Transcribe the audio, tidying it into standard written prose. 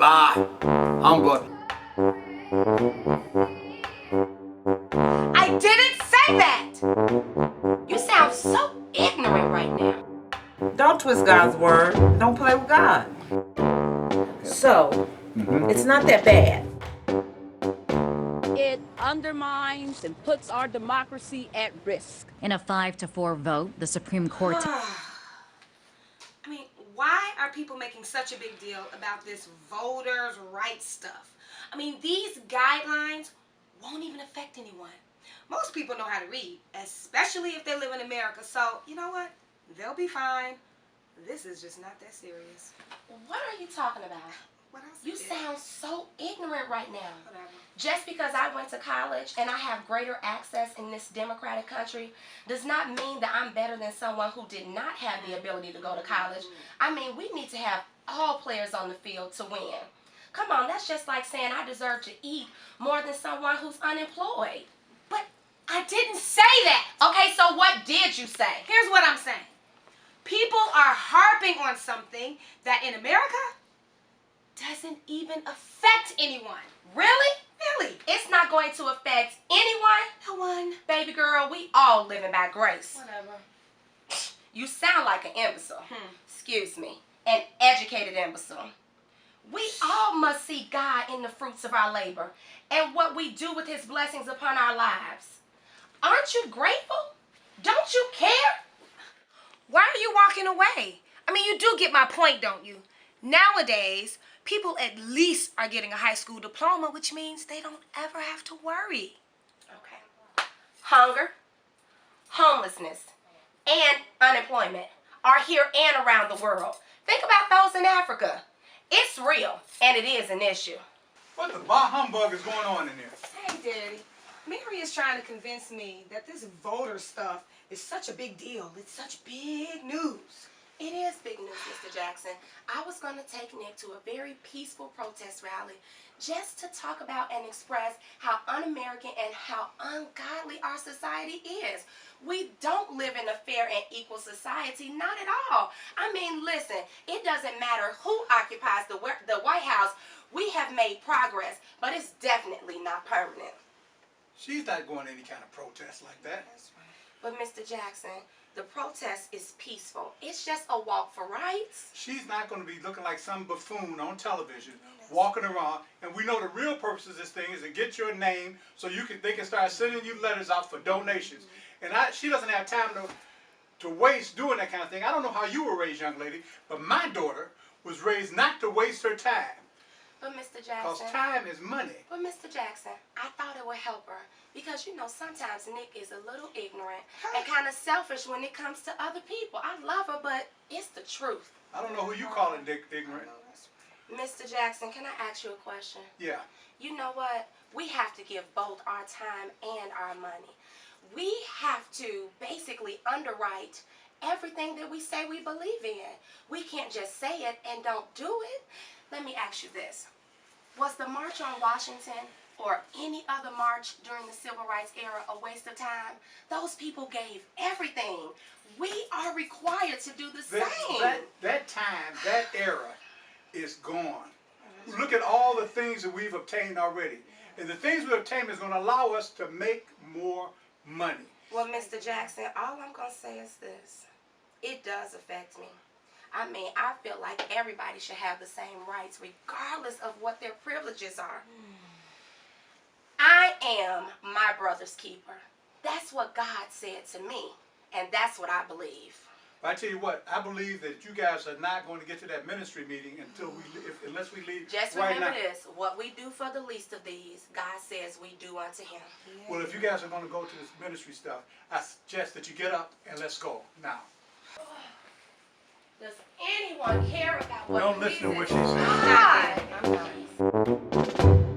Humbug. I didn't say that! You sound so ignorant right now. Don't twist God's word. Don't play with God. So, it's not that bad. It undermines and puts our democracy at risk. In a 5-4 vote, the Supreme Court... I mean, why are people making such a big deal about this voters' rights stuff? I mean, these guidelines won't even affect anyone. Most people know how to read, especially if they live in America. So, you know what? They'll be fine. This is just not that serious. What are you talking about? What else? You sound so ignorant right now. Whatever. Just because I went to college and I have greater access in this democratic country does not mean that I'm better than someone who did not have the ability to go to college. I mean, we need to have all players on the field to win. Come on, that's just like saying I deserve to eat more than someone who's unemployed. But I didn't say that. Okay, so what did you say? Here's what I'm saying. People are harping on something that in America doesn't even affect anyone. Really? Really? It's not going to affect anyone? No one. Baby girl, we all living by grace. Whatever. You sound like an imbecile. Excuse me. An educated imbecile. We all must see God in the fruits of our labor and what we do with his blessings upon our lives. Aren't you grateful? Don't you care? Why are you walking away? I mean, you do get my point, don't you? Nowadays, people at least are getting a high school diploma, which means they don't ever have to worry. Okay. Hunger, homelessness, and unemployment are here and around the world. Think about those in Africa. It's real, and it is an issue. What the bah humbug is going on in there? Hey, Daddy. Mary is trying to convince me that this voter stuff is such a big deal. It's such big news. It is big news, Mr. Jackson. I was going to take Nick to a very peaceful protest rally just to talk about and express how un-American and how ungodly our society is. We don't live in a fair and equal society, not at all. I mean, listen, it doesn't matter who occupies the White House. We have made progress, but it's definitely not permanent. She's not going to any kind of protest like that. That's right. But Mr. Jackson, the protest is peaceful. It's just a walk for rights. She's not going to be looking like some buffoon on television, walking around. And we know the real purpose of this thing is to get your name so they can start sending you letters out for donations. And she doesn't have time to waste doing that kind of thing. I don't know how you were raised, young lady, but my daughter was raised not to waste her time. But Mr. Jackson... Because time is money. But Mr. Jackson, I thought it would help her. Because, you know, sometimes Nick is a little ignorant and kind of selfish when it comes to other people. I love her, but it's the truth. I don't know who you calling ignorant. Mr. Jackson, can I ask you a question? Yeah. You know what? We have to give both our time and our money. We have to basically underwrite everything that we say we believe in. We can't just say it and don't do it. Let me ask you this. Was the March on Washington or any other march during the Civil Rights era a waste of time? Those people gave everything. We are required to do the same. That time, that era is gone. Look at all the things that we've obtained already. And the things we've obtained is going to allow us to make more money. Well, Mr. Jackson, all I'm going to say is this. It does affect me. I mean, I feel like everybody should have the same rights regardless of what their privileges are. I am my brother's keeper. That's what God said to me, and that's what I believe. But I tell you what, I believe that you guys are not going to get to that ministry meeting unless we leave. Just right remember now. this, what we do for the least of these, God says we do unto him. Well, if you guys are going to go to this ministry stuff, I suggest that you get up and let's go now. Does anyone care about what Don't listen to what she says. I'm not.